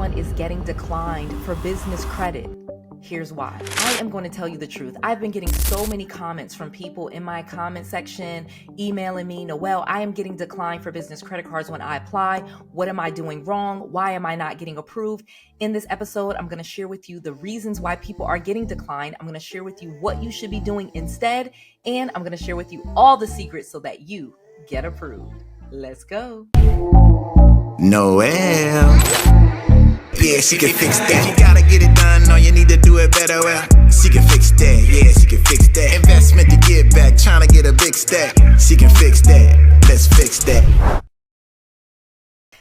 everyone is getting declined for business credit. Here's why. I am going to tell you the truth. I've been getting so many comments from people in my comment section, emailing me, Noelle, I am getting declined for business credit cards when I apply. What am I doing wrong? Why am I not getting approved? In this episode, I'm going to share with you the reasons why people are getting declined. I'm going to share with you what you should be doing instead. And I'm going to share with you all the secrets so that you get approved. Let's go. Noelle. Yeah, she can fix that. You gotta get it done, or you need to do it better. Well, she can fix that. Yeah, she can fix that. Investment to get back, trying to get a big stack. She can fix that. Let's fix that.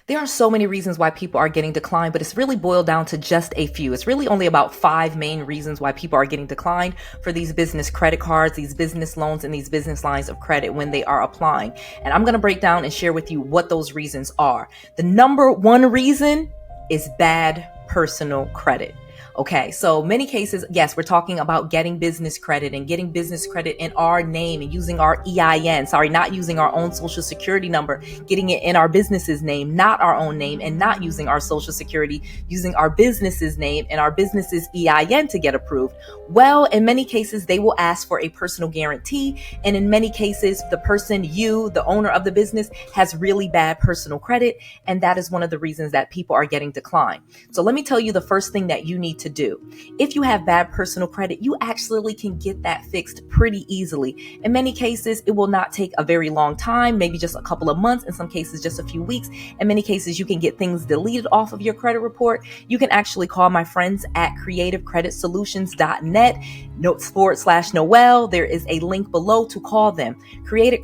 There are so many reasons why people are getting declined, but it's really boiled down to just a few. It's really only about 5 main reasons why people are getting declined for these business credit cards, these business loans, and these business lines of credit when they are applying. And I'm going to break down and share with you what those reasons are. The number one reason is bad personal credit. Okay, so many cases, yes, we're talking about getting business credit and getting business credit in our name and using our EIN, not using our own social security number, getting it in our business's name, not our own name, and not using our social security, using our business's name and our business's EIN to get approved. Well, in many cases, they will ask for a personal guarantee. And in many cases, the person, you, the owner of the business, has really bad personal credit. And that is one of the reasons that people are getting declined. So let me tell you the first thing that you need to do. If you have bad personal credit, you actually can get that fixed pretty easily. In many cases, it will not take a very long time, maybe just a couple of months, in some cases just a few weeks. In many cases, you can get things deleted off of your credit report. You can actually call my friends at creativecreditsolutions.net/Noelle. There is a link below to call them. Creative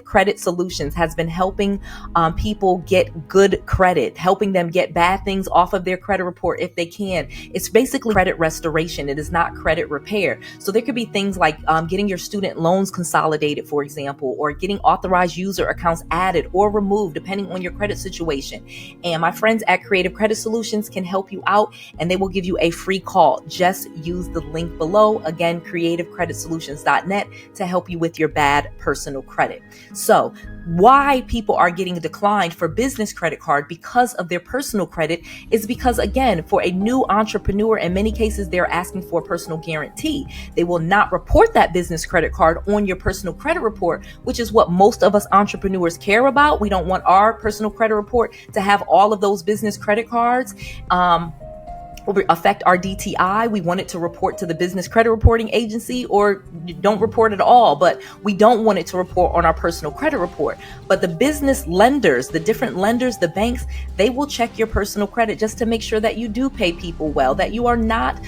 Credit Solutions has been helping people get good credit, helping them get bad things off of their credit report if they can. It's basically credit restoration. It is not credit repair. So there could be things like getting your student loans consolidated, for example, or getting authorized user accounts added or removed, depending on your credit situation. And my friends at Creative Credit Solutions can help you out, and they will give you a free call. Just use the link below. Again, creativecreditsolutions.net to help you with your bad personal credit. So why people are getting declined for business credit card because of their personal credit is because, again, for a new entrepreneur, in many cases, they're asking for a personal guarantee. They will not report that business credit card on your personal credit report, which is what most of us entrepreneurs care about. We don't want our personal credit report to have all of those business credit cards. Affect our DTI. We want it to report to the business credit reporting agency, or don't report at all, but we don't want it to report on our personal credit report. But the business lenders, the different lenders, the banks, they will check your personal credit just to make sure that you do pay people well, that you are not,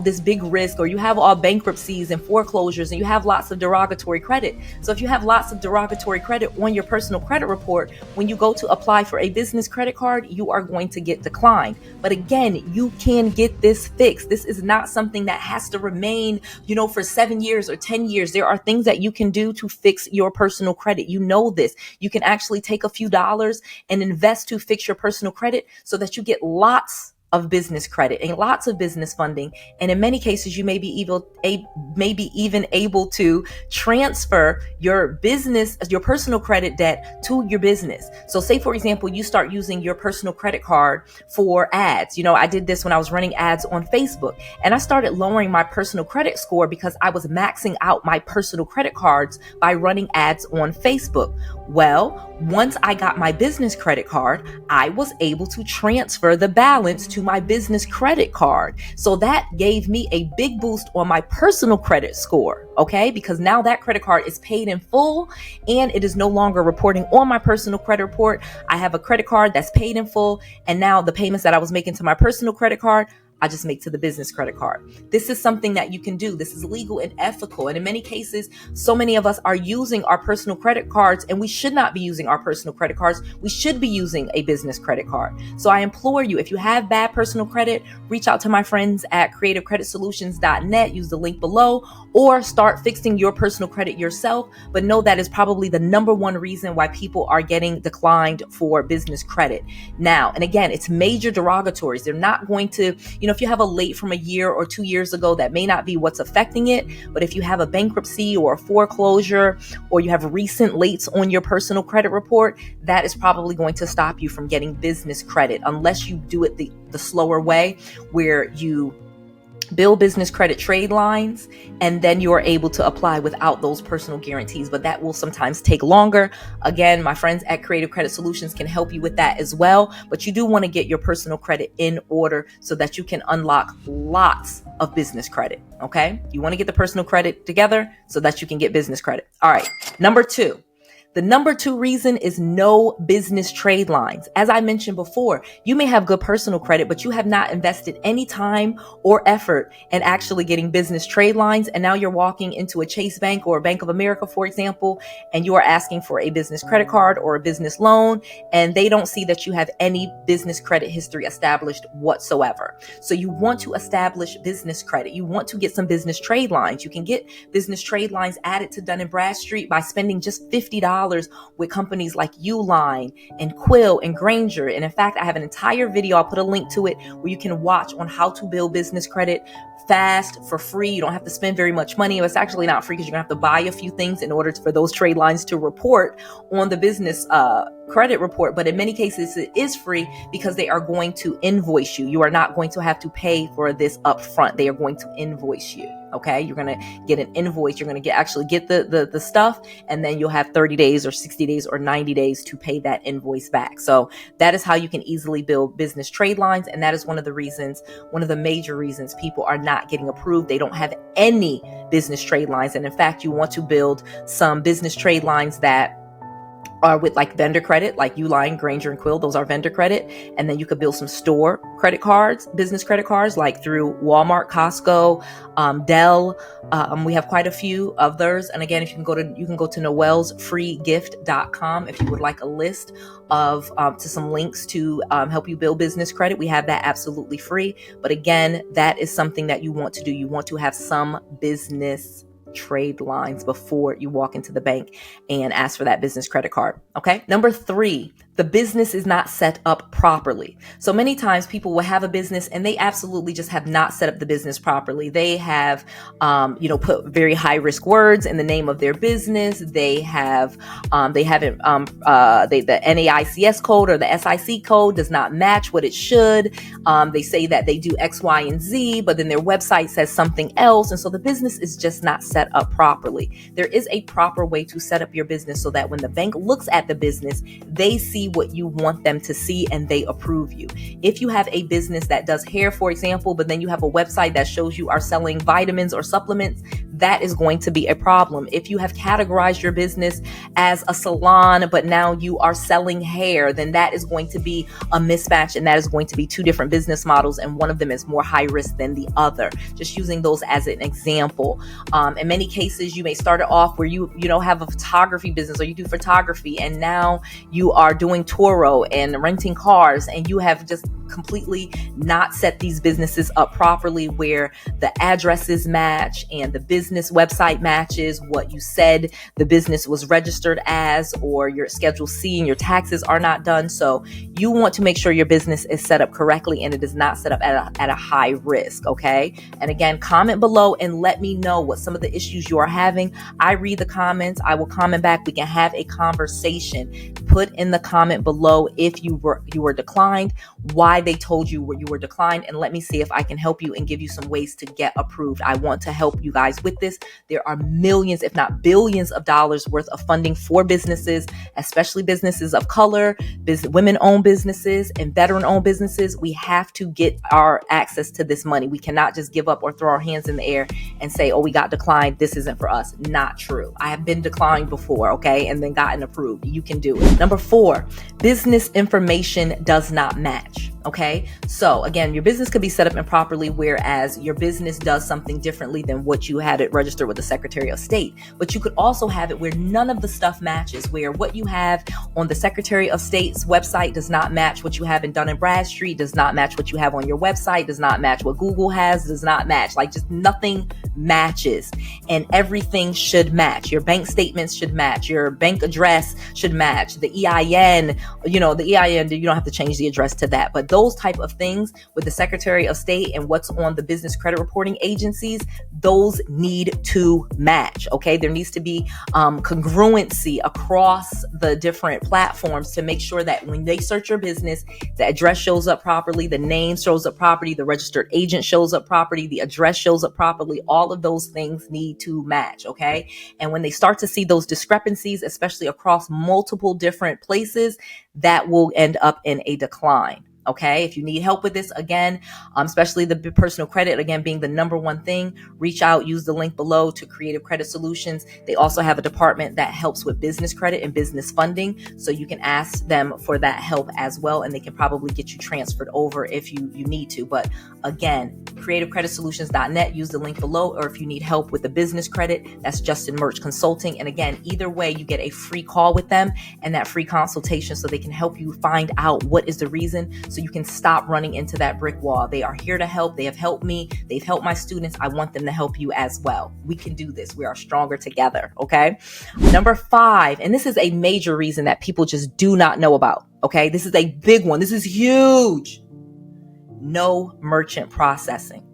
this big risk, or you have all bankruptcies and foreclosures and you have lots of derogatory credit. So if you have lots of derogatory credit on your personal credit report, when you go to apply for a business credit card, you are going to get declined. But again, you can get this fixed. This is not something that has to remain, for 7 years or 10 years. There are things that you can do to fix your personal credit. You know this. You can actually take a few dollars and invest to fix your personal credit so that you get lots of business credit and lots of business funding. And in many cases, you may be even able to transfer your personal credit debt to your business. So say, for example, you start using your personal credit card for ads. I did this when I was running ads on Facebook, and I started lowering my personal credit score because I was maxing out my personal credit cards by running ads on Facebook. Well, once I got my business credit card, I was able to transfer the balance to my business credit card. So that gave me a big boost on my personal credit score. Okay, because now that credit card is paid in full and it is no longer reporting on my personal credit report. I have a credit card that's paid in full, and now the payments that I was making to my personal credit card, I just make to the business credit card. This is something that you can do. This is legal and ethical. And in many cases, so many of us are using our personal credit cards, and we should not be using our personal credit cards. We should be using a business credit card. So I implore you, if you have bad personal credit, reach out to my friends at creativecreditsolutions.net, use the link below, or start fixing your personal credit yourself. But know that is probably the number one reason why people are getting declined for business credit. Now, and again, it's major derogatories. They're not going to, if you have a late from a year or 2 years ago, that may not be what's affecting it. But if you have a bankruptcy or a foreclosure, or you have recent lates on your personal credit report, that is probably going to stop you from getting business credit, unless you do it the slower way, where you build business credit trade lines, and then you are able to apply without those personal guarantees. But that will sometimes take longer. Again, my friends at Creative Credit Solutions can help you with that as well. But you do want to get your personal credit in order so that you can unlock lots of business credit. Okay. You want to get the personal credit together so that you can get business credit. All right. Number 2. The number 2 reason is no business trade lines. As I mentioned before, you may have good personal credit, but you have not invested any time or effort in actually getting business trade lines. And now you're walking into a Chase Bank or a Bank of America, for example, and you are asking for a business credit card or a business loan, and they don't see that you have any business credit history established whatsoever. So you want to establish business credit. You want to get some business trade lines. You can get business trade lines added to Dun & Bradstreet by spending just $50 with companies like Uline and Quill and Grainger. And in fact, I have an entire video, I'll put a link to it, where you can watch on how to build business credit fast, for free. You don't have to spend very much money. It's actually not free because you're gonna have to buy a few things in order for those trade lines to report on the business credit report. But in many cases, it is free because they are going to invoice you. You are not going to have to pay for this upfront. They are going to invoice you. Okay. You're going to get an invoice. You're going to actually get the stuff, and then you'll have 30 days or 60 days or 90 days to pay that invoice back. So that is how you can easily build business trade lines. And that is one of the major reasons people are not getting approved. They don't have any business trade lines. And in fact, you want to build some business trade lines that are with like vendor credit, like Uline, Grainger, and Quill. Those are vendor credit. And then you could build some store credit cards, business credit cards, like through Walmart, Costco, Dell. We have quite a few of those. And again, if you can go to noelsfreegift.com if you would like a list of to some links to help you build business credit. We have that absolutely free. But again, that is something that you want to do. You want to have some business trade lines before you walk into the bank and ask for that business credit card. Okay. Number 3, the business is not set up properly. So many times people will have a business and they absolutely just have not set up the business properly. They have, put very high risk words in the name of their business. They haven't, the NAICS code or the SIC code does not match what it should. They say that they do X, Y, and Z, but then their website says something else. And so the business is just not set up properly. There is a proper way to set up your business so that when the bank looks at the business, they see what you want them to see and they approve you. If you have a business that does hair, for example, but then you have a website that shows you are selling vitamins or supplements, that is going to be a problem. If you have categorized your business as a salon, but now you are selling hair, then that is going to be a mismatch, and that is going to be 2 different business models, and one of them is more high risk than the other. Just using those as an example. In many cases, you may start it off where you have a photography business, or you do photography, and now you are doing Turo and renting cars, and you have just completely not set these businesses up properly, where the addresses match and the business website matches what you said the business was registered as, or your Schedule C and your taxes are not done. So you want to make sure your business is set up correctly and it is not set up at a high risk. Okay. And again, comment below and let me know what some of the issues you are having. I read the comments. I will comment back. We can have a conversation. Put in the comment below if you were declined, why they told you you were declined, and let me see if I can help you and give you some ways to get approved. I want to help you guys with this. There are millions, if not billions of dollars worth of funding for businesses, especially businesses of color, women-owned businesses, and veteran-owned businesses. We have to get our access to this money. We cannot just give up or throw our hands in the air and say, oh, we got declined, this isn't for us. Not true. I have been declined before, okay, and then gotten approved. You can do it. Number 4, business information does not match. Okay. So again, your business could be set up improperly, whereas your business does something differently than what you had it registered with the Secretary of State. But you could also have it where none of the stuff matches, where what you have on the Secretary of State's website does not match what you have in Dun & Bradstreet, does not match what you have on your website, does not match what Google has, does not match. Like, just nothing matches, and everything should match. Your bank statements should match. Your bank address should match. The EIN, you don't have to change the address to that, but those type of things with the Secretary of State and what's on the business credit reporting agencies, those need to match. Okay, there needs to be congruency across the different platforms to make sure that when they search your business, the address shows up properly, the name shows up properly, the registered agent shows up properly, the address shows up properly. All of those things need to match. Okay, and when they start to see those discrepancies, especially across multiple different places, that will end up in a decline. Okay, if you need help with this, again, especially the personal credit, again, being the number one thing, reach out, use the link below to Creative Credit Solutions. They also have a department that helps with business credit and business funding. So you can ask them for that help as well. And they can probably get you transferred over if you need to. But again, creativecreditsolutions.net, use the link below. Or if you need help with the business credit, that's 𝐁𝐮𝐬𝐢𝐥𝐝 Consulting. And again, either way, you get a free call with them and that free consultation so they can help you find out what is the reason, so you can stop running into that brick wall. They are here to help. They have helped me. They've helped my students. I want them to help you as well. We can do this. We are stronger together. Okay. Number 5, and this is a major reason that people just do not know about. Okay. This is a big one. This is huge. No merchant processing.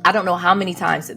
I don't know how many times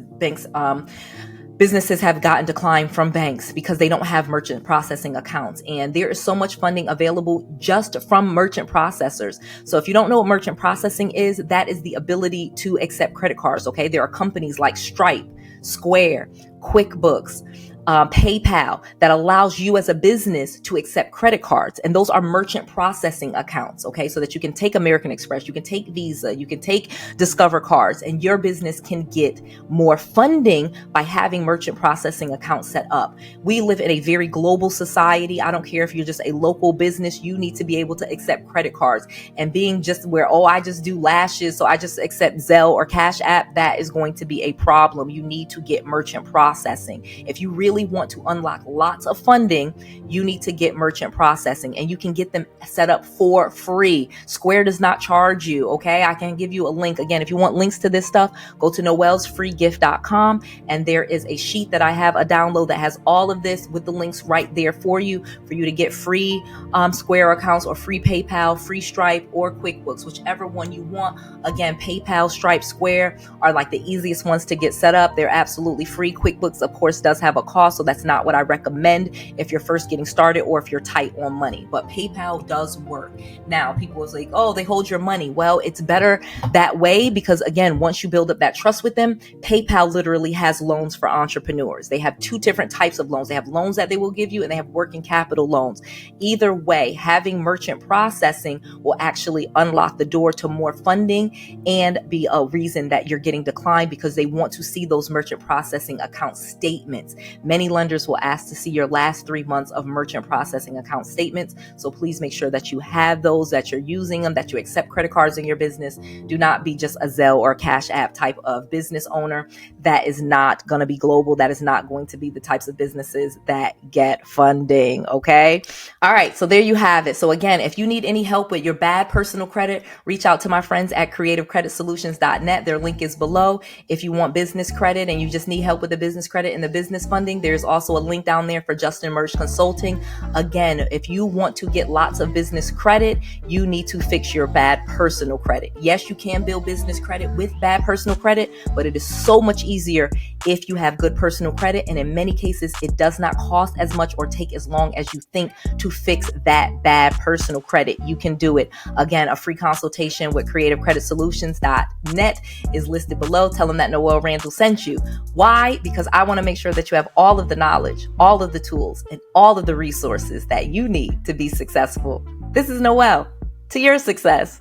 businesses have gotten declined from banks because they don't have merchant processing accounts. And there is so much funding available just from merchant processors. So if you don't know what merchant processing is, that is the ability to accept credit cards. Okay. There are companies like Stripe, Square, QuickBooks, PayPal that allows you as a business to accept credit cards. And those are merchant processing accounts. Okay. So that you can take American Express, you can take Visa, you can take Discover cards, and your business can get more funding by having merchant processing accounts set up. We live in a very global society. I don't care if you're just a local business, you need to be able to accept credit cards. And being just where, I just do lashes, so I just accept Zelle or Cash App, that is going to be a problem. You need to get merchant processing. If you really want to unlock lots of funding, you need to get merchant processing, and you can get them set up for free. Square does not charge you. Okay. I can give you a link. Again, if you want links to this stuff, go to noelsfreegift.com, and there is a sheet that I have a download that has all of this with the links right there for you to get free Square accounts or free PayPal, free Stripe, or QuickBooks, whichever one you want. Again, PayPal, Stripe, Square are like the easiest ones to get set up. They're absolutely free. QuickBooks, of course, does have a cost, so that's not what I recommend if you're first getting started or if you're tight on money. But PayPal does work. Now, people is like, they hold your money. Well, it's better that way because, again, once you build up that trust with them, PayPal literally has loans for entrepreneurs. They have 2 different types of loans. They have loans that they will give you, and they have working capital loans. Either way, having merchant processing will actually unlock the door to more funding and be a reason that you're getting declined because they want to see those merchant processing account statements. Many lenders will ask to see your last 3 months of merchant processing account statements. So please make sure that you have those, that you're using them, that you accept credit cards in your business. Do not be just a Zelle or Cash App type of business owner. That is not going to be global. That is not going to be the types of businesses that get funding. Okay. All right. So there you have it. So again, if you need any help with your bad personal credit, reach out to my friends at creativecreditsolutions.net. Their link is below. If you want business credit and you just need help with the business credit and the business funding, there's also a link down there for 𝐁𝐮𝐬𝐢𝐥𝐝 Consulting. Again, if you want to get lots of business credit, you need to fix your bad personal credit. Yes, you can build business credit with bad personal credit, but it is so much easier if you have good personal credit. And in many cases, it does not cost as much or take as long as you think to fix that bad personal credit. You can do it. Again, a free consultation with creativecreditsolutions.net is listed below. Tell them that Noel Randall sent you. Why? Because I want to make sure that you have all of the knowledge, all of the tools, and all of the resources that you need to be successful. This is Noel. To your success.